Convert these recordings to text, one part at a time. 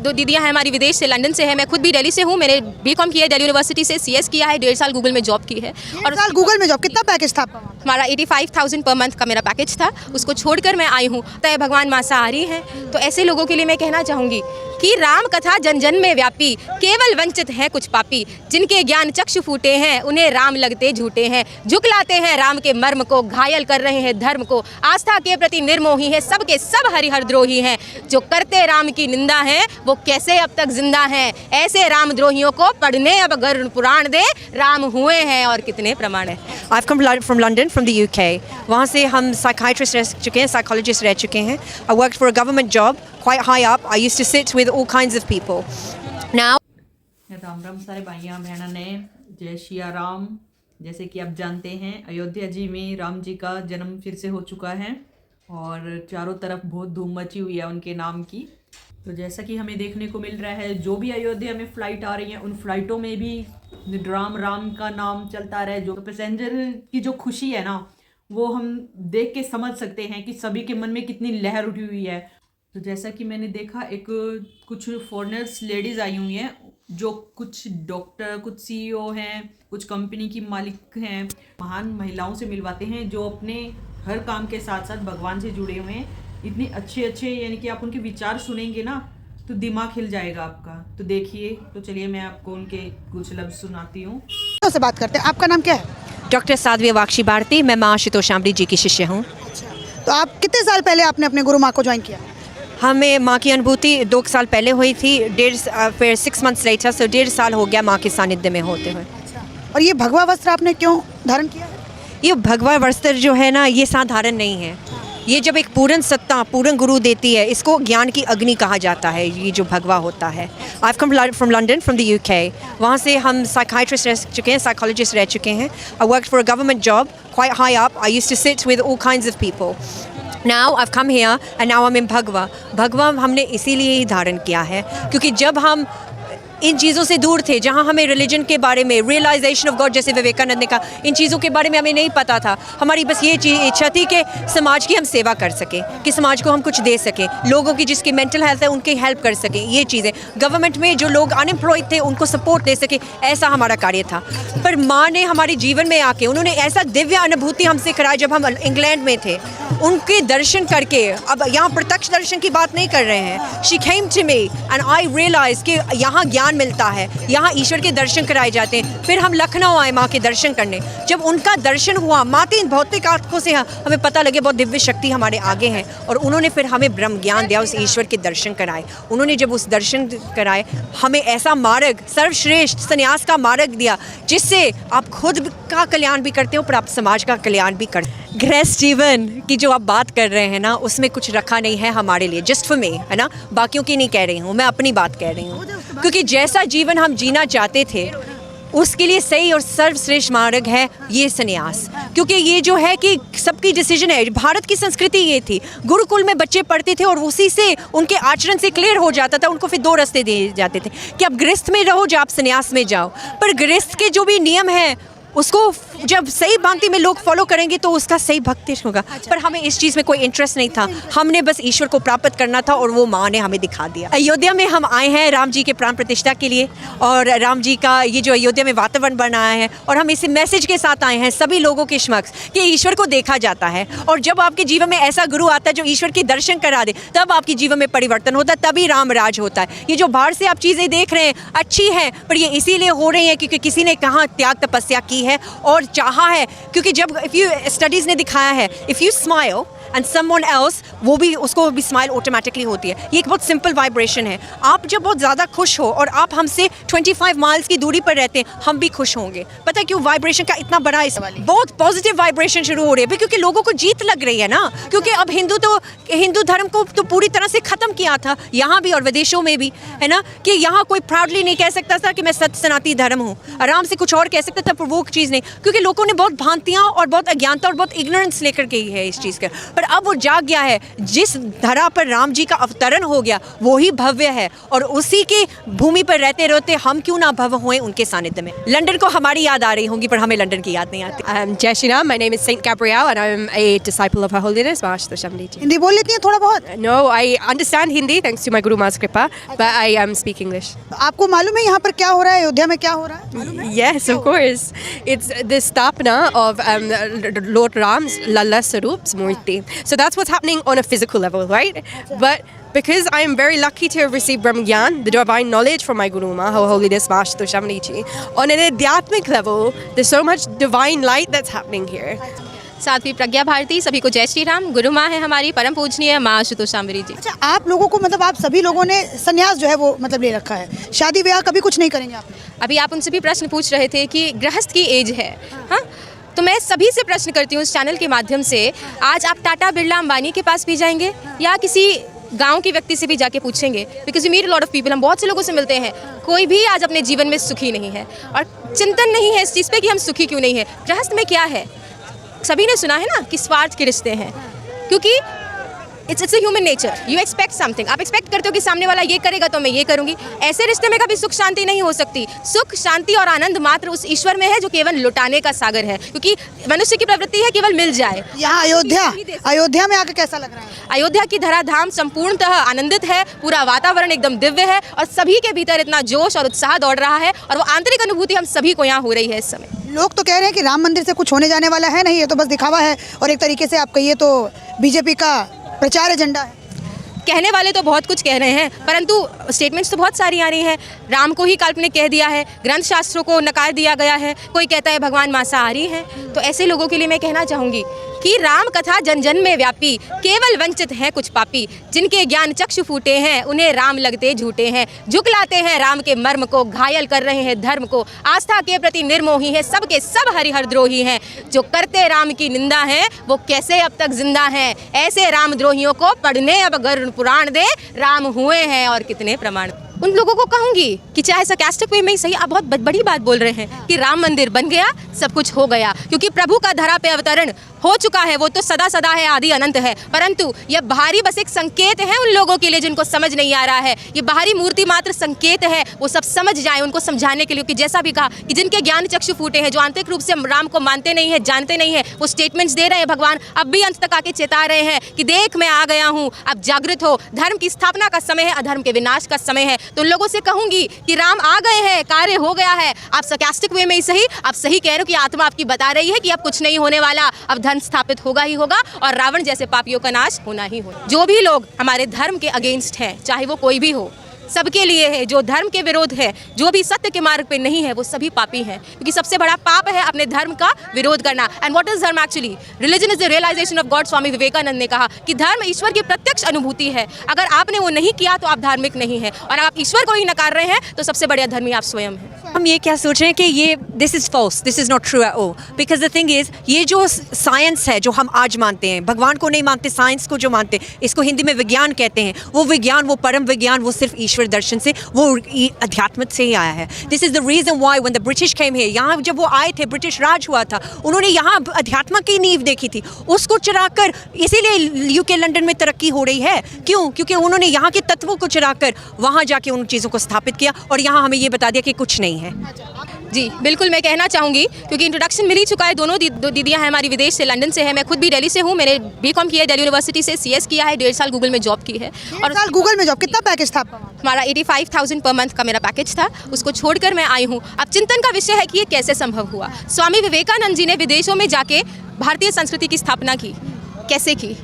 दो दीदियां हैं हमारी विदेश से, लंदन से है। मैं खुद भी दिल्ली से हूँ। मैंने बीकॉम किया है दिल्ली यूनिवर्सिटी से, सीएस किया है, 1.5 साल गूगल में जॉब की है। और साल गूगल में जॉब, कितना पैकेज था आपका? हमारा 85,000 पर मंथ का मेरा पैकेज था। उसको छोड़कर मैं आई हूँ। तय भगवान मांसाहारी हैं, तो ऐसे लोगों के लिए मैं कहना चाहूँगी कि राम कथा जन जन में व्यापी, केवल वंचित हैं कुछ पापी, जिनके ज्ञान चक्षु फूटे हैं उन्हें राम लगते झूठे हैं, झुकलाते हैं राम के मर्म को, घायल कर रहे हैं धर्म को, आस्था के प्रति निर्मोही है, सबके सब हरिहर द्रोही हैं, जो करते राम की निंदा है वो कैसे अब तक जिंदा हैं। ऐसे रामद्रोहियों को पढ़ने अब अगर पुराण दे, राम हुए हैं और कितने प्रमाण है। I've come from London, from the UK. वहाँ से हम साइकाइट्रिस्ट रह चुके हैं, साइकोलॉजिस्ट रह चुके हैं. I worked for a government job, quite high up. I used to sit with all kinds of people. Now Ram Ram सारे भाइयों बहनों ने, जय सिया राम। जैसे कि आप जानते हैं, अयोध्या जी में राम जी का जन्म फिर से हो चुका है और चारों तरफ बहुत धूम मची हुई है उनके नाम की। तो जैसा कि हमें देखने को मिल रहा है, जो भी अयोध्या में फ़्लाइट आ रही हैं उन फ्लाइटों में भी राम राम का नाम चलता रहे। जो पैसेंजर की जो खुशी है ना, वो हम देख के समझ सकते हैं कि सभी के मन में कितनी लहर उठी हुई है। तो जैसा कि मैंने देखा, एक कुछ फॉरेनर्स लेडीज़ आई हुई हैं, जो कुछ डॉक्टर, कुछ सीईओ हैं, कुछ कंपनी की मालिक हैं, महान महिलाओं से मिलवाते हैं जो अपने हर काम के साथ साथ भगवान से जुड़े हुए हैं। इतने अच्छे अच्छे, यानी कि आप उनके विचार सुनेंगे ना तो दिमाग हिल जाएगा आपका। तो देखिए, तो चलिए मैं आपको उनके कुछ लफ्ज़ सुनाती हूँ। से बात करते हैं, आपका नाम क्या है? डॉक्टर साध्वी वाक्षी भारती, मैं माँ आशुतोष जी की शिष्य हूँ। तो आप कितने साल पहले आपने अपने गुरु माँ को ज्वाइन किया? हमें माँ की अनुभूति 2 साल पहले हुई थी, फिर 6 months later, so 1.5 साल हो गया माँ के सानिध्य में होते हुए। और ये भगवा वस्त्र आपने क्यों धारण किया? ये भगवा वस्त्र जो है ना, ये साधारण नहीं है। ये जब एक पूर्ण सत्ता, पूर्ण गुरु देती है, इसको ज्ञान की अग्नि कहा जाता है। ये जो भगवा होता है। I've come from London, from the UK. वहाँ से हम साइकाइट्रिस्ट रह चुके हैं, साइकोलॉजिस्ट रह चुके हैं. I worked for a government job, quite high up. I used to sit with all kinds of people. Now I've come here and now I'm in भगवा. भगवा हमने इसीलिए ही धारण किया है क्योंकि जब हम इन चीज़ों से दूर थे, जहाँ हमें रिलीजन के बारे में, रियलाइजेशन ऑफ गॉड, जैसे विवेकानंद ने कहा, इन चीज़ों के बारे में हमें नहीं पता था। हमारी बस ये इच्छा थी कि समाज की हम सेवा कर सकें, कि समाज को हम कुछ दे सकें, लोगों की जिसकी मेंटल हेल्थ है उनकी हेल्प कर सकें। ये चीज़ें गवर्नमेंट में जो लोग अनएम्प्लॉयड थे उनको सपोर्ट दे सके, ऐसा हमारा कार्य था। पर माँ ने हमारे जीवन में आके उन्होंने ऐसा दिव्य अनुभूति हमसे कराया। जब हम इंग्लैंड में थे, उनके दर्शन करके, अब यहाँ प्रत्यक्ष दर्शन की बात नहीं कर रहे हैं, she came to me and I realize कि यहाँ ज्ञान मिलता है, यहाँ ईश्वर के दर्शन कराए जाते हैं। फिर हम लखनऊ आए माँ के दर्शन करने। जब उनका दर्शन हुआ, माँ भौतिक आंखों से हमें पता लगे बहुत दिव्य शक्ति हमारे आगे हैं, और उन्होंने फिर हमें ब्रह्म ज्ञान दिया, उस ईश्वर के दर्शन कराए। उन्होंने जब उस दर्शन कराए, हमें ऐसा मार्ग, सर्वश्रेष्ठ संन्यास का मार्ग दिया, जिससे आप खुद का कल्याण भी करते हो पर आप समाज का कल्याण भी करते हो। गृहस्थ जीवन की जो आप बात कर रहे हैं ना, उसमें कुछ रखा नहीं है हमारे लिए, जस्ट फॉर मी, है ना। बाकियों की नहीं कह रही हूँ, मैं अपनी बात कह रही हूँ, क्योंकि जैसा जीवन हम जीना चाहते थे उसके लिए सही और सर्वश्रेष्ठ मार्ग है ये संन्यास। क्योंकि ये जो है कि सबकी डिसीजन है। भारत की संस्कृति ये थी, गुरुकुल में बच्चे पढ़ते थे और उसी से उनके आचरण से क्लियर हो जाता था, उनको फिर 2 रास्ते दिए जाते थे कि आप गृहस्थ में रहो या आप संन्यास में जाओ। पर गृहस्थ के जो भी नियम है उसको जब सही भांति में लोग फॉलो करेंगे तो उसका सही भक्ति होगा। पर हमें इस चीज़ में कोई इंटरेस्ट नहीं था, हमने बस ईश्वर को प्राप्त करना था और वो माँ ने हमें दिखा दिया। अयोध्या में हम आए हैं राम जी के प्राण प्रतिष्ठा के लिए, और राम जी का ये जो अयोध्या में वातावरण बनाया है, और हम इस मैसेज के साथ आए हैं सभी लोगों के समक्ष कि ईश्वर को देखा जाता है, और जब आपके जीवन में ऐसा गुरु आता है जो ईश्वर के दर्शन करा दे, तब आपके जीवन में परिवर्तन होता है, तभी राम राज होता है। ये जो बाहर से आप चीज़ें देख रहे हैं अच्छी हैं, पर ये इसीलिए हो रही हैं क्योंकि किसी ने कहाँ त्याग तपस्या की है और चाहा है। क्योंकि जब स्टडीज़ ने दिखाया है, if you smile and someone else, वो भी, उसको भी स्माइल ऑटोमेटिकली होती है। ये एक बहुत सिंपल वाइब्रेशन है। आप जब बहुत ज़्यादा खुश हो और आप हमसे 25 माइल्स की दूरी पर रहते हैं, हम भी खुश होंगे। पता है क्यों? वाइब्रेशन का इतना बड़ा बहुत पॉजिटिव वाइब्रेशन शुरू हो रही है, क्योंकि लोगों को जीत लग रही है ना। क्योंकि अब हिंदू धर्म को तो पूरी तरह से ख़त्म किया था, यहाँ भी और विदेशों में भी, है ना, कि यहाँ कोई प्राउडली नहीं कह सकता था कि मैं सत्य सनातनी धर्म हूँ। आराम से कुछ और कह सकता था, पर वो चीज़ नहीं, क्योंकि लोगों ने बहुत भ्रांतियाँ और बहुत अज्ञानता और बहुत इग्नोरेंस लेकर गई है इस चीज़ का। पर अब वो जाग गया है। जिस धरा पर राम जी का अवतरण हो गया वो ही भव्य है, और उसी की भूमि पर रहते रहते हम क्यों ना भव्य हुए उनके सानिध्य में। लंदन को हमारी याद आ रही होगी पर हमें लंदन की याद नहीं आती। Jai Shri Ram. My name is Saint Gabrielle and I'm a disciple of Her Holiness Maharshta Shamli ji. Hindi बोल लेती हैं थोड़ा बहुत? No, I understand Hindi thanks to my Guru Ma's Kripa, but I speak English. आपको मालूम है यहाँ पर क्या हो रहा है, अयोध्या में क्या हो रहा है? मालूम है? Yes, of course. It's the sthapna of Lord Ram's Lalla Sarup's Murti. So that's what's happening on a physical level, right? But because I am very lucky to have received Brahma Gyan, the divine knowledge from my Guru Ma, Her Holiness Maharshta Shamli ji, on an adhyatmic level, there's so much divine light that's happening here. Sadhvi Pragya Bharti, सभी को जय श्री राम। गुरु माँ है हमारी परम पूजनीय माँ आशुतोषाम्बरी जी। अच्छा, आप लोगों को मतलब आप सभी लोगों ने संन्यास जो है वो मतलब ले रखा है, शादी ब्याह कभी कुछ नहीं करेंगे आप? अभी आप उनसे भी प्रश्न पूछ रहे थे कि गृहस्थ की एज है, हाँ, तो मैं सभी से प्रश्न करती हूँ इस चैनल के माध्यम से, आज आप टाटा बिरला अंबानी के पास भी जाएंगे या किसी गांव के व्यक्ति से भी जाके पूछेंगे? Because we meet a lot of people, हम बहुत से लोगों से मिलते हैं, कोई भी आज अपने जीवन में सुखी नहीं है और चिंतन नहीं है इस चीज़ पे कि हम सुखी क्यों नहीं है। गृहस्थ में क्या है? सभी ने सुना है ना कि स्वार्थ के रिश्ते हैं, क्योंकि it's a human nature. You expect something, आप एक्सपेक्ट करते हो कि सामने वाला ये करेगा तो मैं ये करूंगी। ऐसे रिश्ते में कभी सुख शांति नहीं हो सकती। सुख शांति और आनंद मात्र उस ईश्वर में है जो केवल लुटाने का सागर है, क्योंकि मनुष्य की प्रवृत्ति है केवल मिल जाए। यहाँ अयोध्या में आके कैसा लग रहा है? अयोध्या की धराधाम संपूर्णतः आनंदित है, पूरा वातावरण एकदम दिव्य है और सभी के भीतर इतना जोश और उत्साह दौड़ रहा है और वो आंतरिक अनुभूति हम सभी को यहाँ हो रही है इस समय। लोग तो कह रहे हैं कि राम मंदिर से कुछ होने जाने वाला है नहीं, ये तो बस दिखावा है और एक तरीके से आप कहिए तो बीजेपी का प्रचार एजेंडा है। कहने वाले तो बहुत कुछ कह रहे हैं, परंतु स्टेटमेंट्स तो बहुत सारी आ रही हैं। राम को ही काल्पनिक कह दिया है, ग्रंथ शास्त्रों को नकार दिया गया है, कोई कहता है भगवान मांसाहारी हैं। तो ऐसे लोगों के लिए मैं कहना चाहूँगी कि राम कथा जन जन में व्यापी, केवल वंचित हैं कुछ पापी, जिनके ज्ञान चक्षु फूटे हैं उन्हें राम लगते झूठे हैं, झुकलाते हैं राम के मर्म को, घायल कर रहे हैं धर्म को, आस्था के प्रति निर्मोही है, सबके सब हरिहर द्रोही हैं, जो करते राम की निंदा है वो कैसे अब तक जिंदा हैं, ऐसे रामद्रोहियों को पढ़ने अब गरुड़ पुराण दे, राम हुए हैं और कितने प्रमाण। उन लोगों को कहूँगी कि चाहे सरकास्टिक वे में ही सही, आप बहुत बड़ी बात बोल रहे हैं कि राम मंदिर बन गया, सब कुछ हो गया, क्योंकि प्रभु का धरा पे अवतरण हो चुका है, वो तो सदा सदा है, आदि अनंत है। परंतु यह बाहरी बस एक संकेत है उन लोगों के लिए जिनको समझ नहीं आ रहा है। ये बाहरी मूर्ति मात्र संकेत है, वो सब समझ जाएं, उनको समझाने के लिए कि जैसा भी कहा कि जिनके ज्ञान चक्षु फूटे हैं, जो आंतरिक रूप से राम को मानते नहीं है, जानते नहीं है, वो स्टेटमेंट्स दे रहे हैं। भगवान अब भी अंत तक आके चेता रहे हैं कि देख मैं आ गया हूँ, अब जागृत हो, धर्म की स्थापना का समय है, अधर्म के विनाश का समय है। तो उन लोगों से कहूंगी कि राम आ गए हैं, कार्य हो गया है। आप सरकास्टिक वे में ही सही, आप सही कह रहे हो कि आत्मा आपकी बता रही है कि अब कुछ नहीं होने वाला, अब धर्म स्थापित होगा ही होगा और रावण जैसे पापियों का नाश होना ही होगा। जो भी लोग हमारे धर्म के अगेंस्ट हैं, चाहे वो कोई भी हो, सबके लिए है। जो धर्म के विरोध है, जो भी सत्य के मार्ग पे नहीं है, वो सभी पापी हैं, क्योंकि सबसे बड़ा पाप है अपने धर्म का विरोध करना। And what is dharma actually? Religion is the realization of God. Swami Vivekananda ने कहा कि धर्म ईश्वर की प्रत्यक्ष अनुभूति है। अगर आपने वो नहीं किया तो आप धार्मिक नहीं है, और आप ईश्वर को ही नकार रहे हैं तो सबसे बड़ा धर्मी आप स्वयं हैं। हम ये क्या सोच रहे हैं कि ये this is false, this is not true at all, because the thing is ये जो साइंस है जो हम आज मानते हैं, भगवान को नहीं मानते, साइंस को जो मानते हैं, इसको हिंदी में विज्ञान कहते हैं। वो विज्ञान, वो परम विज्ञान, वो सिर्फ ईश्वर दर्शन से, वो अध्यात्म से ही आया है। This is the reason why when the British came here, यहाँ जब वो आए थे, ब्रिटिश राज हुआ था, उन्होंने यहाँ अध्यात्म की नींव देखी थी, उसको चुराकर, इसीलिए यूके लंदन में तरक्की हो रही है। क्यों? क्योंकि उन्होंने यहाँ के तत्वों को चुराकर वहाँ जाके उन चीज़ों को स्थापित किया और यहाँ हमें ये बता दिया कि कुछ नहीं है। जी बिल्कुल, मैं कहना चाहूँगी क्योंकि इंट्रोडक्शन मिल ही चुका है। दोनों दीदियाँ हैं हमारी, विदेश से, लंदन से है। मैं खुद भी दिल्ली से हूँ। मैंने बीकॉम किया है दिल्ली यूनिवर्सिटी से, CS किया है, 1.5 साल गूगल में जॉब की है। और साल गूगल में जॉब, कितना पैकेज था आपका? हमारा 85,000 पर मंथ का मेरा पैकेज था, उसको छोड़कर मैं आई हूँ। अब चिंतन का विषय है कि ये कैसे संभव हुआ। स्वामी विवेकानंद जी ने विदेशों में जाके भारतीय संस्कृति की स्थापना की, कैसे की?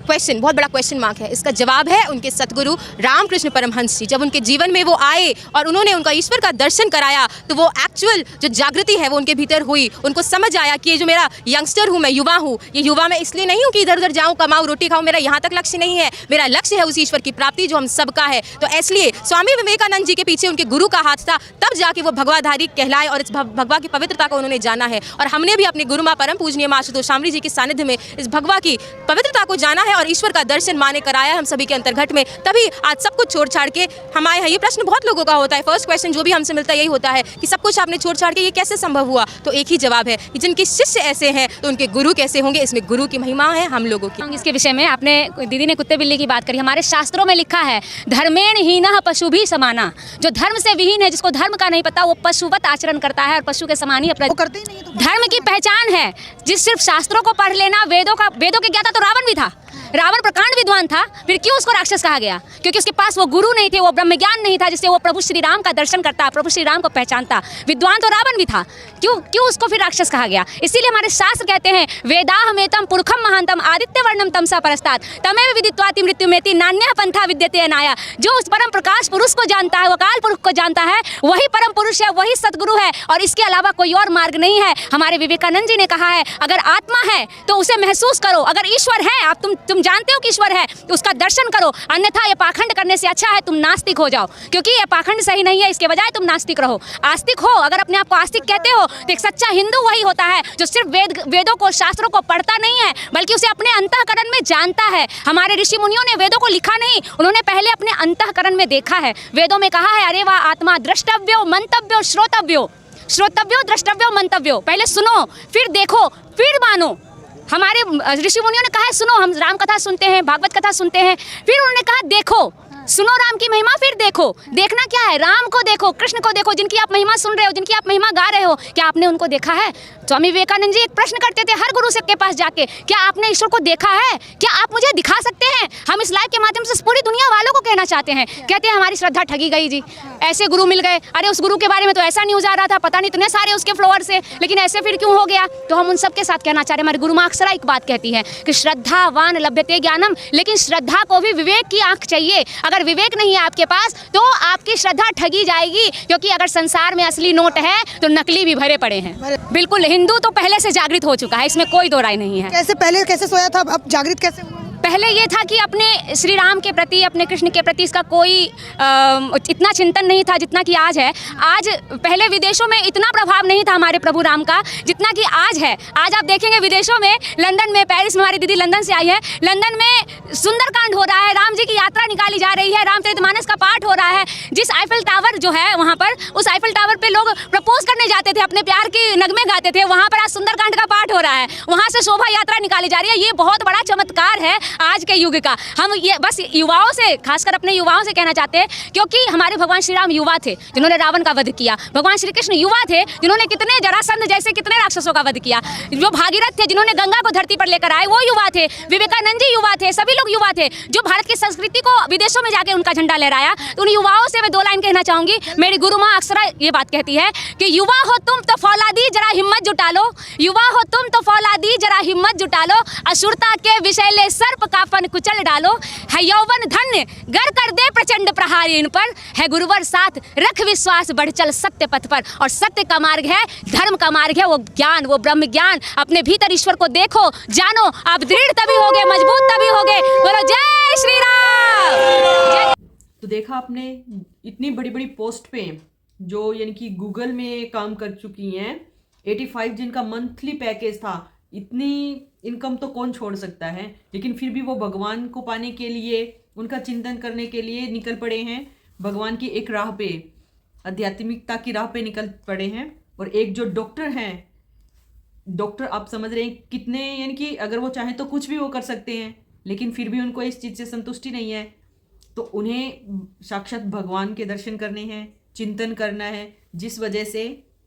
क्वेश्चन, बहुत बड़ा क्वेश्चन मार्क है। इसका जवाब है उनके सतगुरु रामकृष्ण परमहंस जी। जब उनके जीवन में वो आए और उन्होंने उनका ईश्वर का दर्शन कराया, तो वो एक्चुअल जो जागृति है वो उनके भीतर हुई। उनको समझ आया कि ये जो मेरा यंगस्टर हूँ, मैं युवा हूँ, ये युवा मैं इसलिए नहीं हूँ कि इधर उधर जाऊँ, कमाऊँ, रोटी खाऊँ, मेरा यहाँ तक लक्ष्य नहीं है। मेरा लक्ष्य है उस ईश्वर की प्राप्ति जो हम सबका है। तो इसलिए स्वामी विवेकानंद जी के पीछे उनके गुरु का हाथ था, तब जाके वो भगवाधारी कहलाए और इस भगवा की पवित्रता को उन्होंने जाना है। और हमने भी अपने गुरु माँ परम पूजनीय माँ आशुतोषाम्बरी जी के सानिध्य में इस भगवा की पवित्रता को जाना है है और ईश्वर का दर्शन माँ ने कराया हम सभी के अंतर्घट में, तभी आज सब कुछ छोड़ छाड़ के हम आए हैं। ये प्रश्न बहुत लोगों का होता है, फर्स्ट क्वेश्चन जो भी हमसे मिलता है यही होता है कि सब कुछ आपने छोड़ छाड़ के ये कैसे संभव हुआ। तो एक ही जवाब है कि जिनके शिष्य ऐसे हैं तो उनके गुरु कैसे होंगे, इसमें गुरु की महिमा है हम लोगों की। इसके विषय में आपने दीदी ने कुत्ते बिल्ली की बात करी, हमारे शास्त्रों में लिखा है धर्मेण हीनः पशु भी समाना। जो धर्म से विहीन है, जिसको धर्म का नहीं पता, वो पशुवत आचरण करता है और पशु के समान ही अपना वो करते ही नहीं है तो धर्म की पहचान है। जिस सिर्फ शास्त्रों को पढ़ लेना, वेदों के ज्ञाता तो रावण भी था, रावण प्रकांड विद्वान था, फिर क्यों उसको राक्षस कहा गया? क्योंकि उसके पास वो गुरु नहीं थे, वो ब्रह्म ज्ञान नहीं था जिससे वो प्रभु श्री राम का दर्शन करता, प्रभु श्री राम को पहचानता। विद्वान तो रावण भी था, क्यों उसको फिर राक्षस कहा गया? इसीलिए हमारे शास्त्र कहते हैं वेदाहमेतम पुरुषम महांतम आदित्य वर्णम तमसा परस्तात् तमेव विदित्वाति मृत्युमेति नान्यः पंथा विद्यते अनाया। जो उस परम प्रकाश पुरुष को जानता है, वो काल पुरुष को जानता है, वही परम पुरुष है, वही सतगुरु है और इसके अलावा कोई और मार्ग नहीं है। हमारे विवेकानंद जी ने कहा है अगर आत्मा है तो उसे महसूस करो, अगर ईश्वर है, आप तुम जानते हो कि ईश्वर है तो उसका दर्शन करो, अन्यथा ये पाखंड करने से अच्छा है तुम नास्तिक हो जाओ, क्योंकि ये पाखंड सही नहीं है, इसके बजाय तुम नास्तिक रहो। आस्तिक हो, अगर अपने आप को आस्तिक कहते हो तो एक सच्चा हिंदू वही होता है जो सिर्फ वेदों को, शास्त्रों को पढ़ता नहीं है बल्कि उसे अपने अंतःकरण में जानता है। हमारे ऋषि मुनियों ने वेदों को लिखा नहीं, उन्होंने पहले अपने अंतःकरण में देखा है। वेदों में कहा है अरे वाह आत्मा द्रष्टव्यो मंतव्यो श्रोतव्यो, श्रोतव्यो द्रष्टव्यो मंतव्यो, पहले सुनो फिर देखो फिर मानो। हमारे ऋषि मुनियों ने कहा है सुनो, हम राम कथा सुनते हैं, भागवत कथा सुनते हैं, फिर उन्होंने कहा देखो, सुनो राम की महिमा फिर देखो। देखना क्या है? राम को देखो, कृष्ण को देखो, जिनकी आप महिमा सुन रहे हो, जिनकी आप महिमा गा रहे हो, क्या आपने उनको देखा है? स्वामी विवेकानंद जी एक प्रश्न करते थे हर गुरु से के पास जाके, क्या आपने ईश्वर को देखा है? क्या आप मुझे दिखा सकते हैं? हम इस लाइव के माध्यम से पूरी दुनिया वालों को कहना चाहते हैं। कहते हैं हमारी श्रद्धा ठगी गई जी, ऐसे गुरु मिल गए, अरे उस गुरु के बारे में तो ऐसा न्यूज आ रहा था, पता नहीं इतने सारे उसके फॉलोअर्स है, लेकिन ऐसे फिर क्यों हो गया? तो हम उन सबके साथ कहना चाह रहे हैं, हमारी गुरु माँ अक्सर एक बात कहती है कि श्रद्धावान लभ्यते ज्ञानम, लेकिन श्रद्धा को भी विवेक की आंख चाहिए। अगर विवेक नहीं है आपके पास तो आपकी श्रद्धा ठगी जाएगी, क्योंकि अगर संसार में असली नोट है तो नकली भी भरे पड़े हैं। बिल्कुल, हिंदू तो पहले से जागृत हो चुका है, इसमें कोई दो राय नहीं है। कैसे पहले कैसे सोया था, अब जागृत कैसे हुआ? पहले ये था कि अपने श्री राम के प्रति, अपने कृष्ण के प्रति इसका कोई इतना चिंतन नहीं था जितना कि आज है। आज पहले विदेशों में इतना प्रभाव नहीं था हमारे प्रभु राम का जितना कि आज है। आज आप देखेंगे विदेशों में, लंदन में, पेरिस में, हमारी दीदी लंदन से आई है, लंदन में सुंदरकांड हो रहा है, राम जी की यात्रा निकाली जा रही है, रामचरितमानस का पाठ हो रहा है। जिस आईफल टावर जो है वहाँ पर, उस आईफल टावर पर लोग प्रपोज करने जाते थे, अपने प्यार के नगमे गाते थे, वहाँ पर आज सुंदरकांड का पाठ हो रहा है, वहाँ से शोभा यात्रा निकाली जा रही है। ये बहुत बड़ा चमत्कार है आज के युग का। हम ये बस युवाओं से, खासकर अपने युवाओं से कहना चाहते हैं, क्योंकि हमारे भगवान श्री राम युवा थे जिन्होंने रावण का वध किया, भगवान श्री कृष्ण युवा थे जिन्होंने कितने जरासंध जैसे कितने राक्षसों का वध किया, जो भागीरथ थे जिन्होंने गंगा को धरती पर लेकर आए वो युवा थे, विवेकानंद जी युवा थे, सभी लोग युवा थे जो भारत की संस्कृति को विदेशों में जाके उनका झंडा लहराया। तो उन युवाओं से मैं दो लाइन कहना चाहूंगी। मेरी गुरु माँ अक्सर ये बात कहती है कि युवा हो तुम तो फौलादी जरा हिम्मत जुटा लो, युवा हो तुम तो फौलादी जरा हिम्मत जुटा लो, असुरता के विषैले सर्प का फन कुचल डालो, है यौवन धन्य गर कर दे प्रचंड प्रहार इन पर, है गुरुवर साथ रख विश्वास बढ़ चल सत्य पथ पर। और सत्य का मार्ग है, धर्म का मार्ग है वो ज्ञान, वो ब्रह्म ज्ञान। अपने भीतर ईश्वर को देखो, जानो, आप दृढ़ तभी होगे, मजबूत तभी होगे। बोलो जय श्री राम। तो देखा आपने, इतनी बड़ी बड़ी पोस्ट पे जो यानी कि गूगल में काम कर चुकी हैं, 85 जिनका मंथली पैकेज था, इतनी इनकम तो कौन छोड़ सकता है, लेकिन फिर भी वो भगवान को पाने के लिए, उनका चिंतन करने के लिए निकल पड़े हैं, भगवान की एक राह पे, आध्यात्मिकता की राह पे निकल पड़े हैं। और एक जो डॉक्टर हैं, डॉक्टर आप समझ रहे हैं कितने, यानी कि अगर वो चाहें तो कुछ भी वो कर सकते हैं, लेकिन फिर भी उनको इस चीज़ से संतुष्टि नहीं है, तो उन्हें साक्षात भगवान के दर्शन करने हैं, चिंतन करना है, जिस वजह से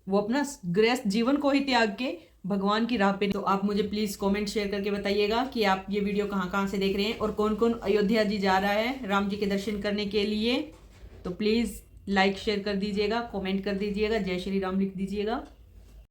वो अपना गृहस्थ जीवन को ही त्याग के भगवान की राह पे। तो आप मुझे प्लीज़ कमेंट शेयर करके बताइएगा कि आप ये वीडियो कहाँ कहाँ से देख रहे हैं और कौन कौन अयोध्या जी जा रहा है राम जी के दर्शन करने के लिए। तो प्लीज़ लाइक शेयर कर दीजिएगा, कमेंट कर दीजिएगा, जय श्री राम लिख दीजिएगा।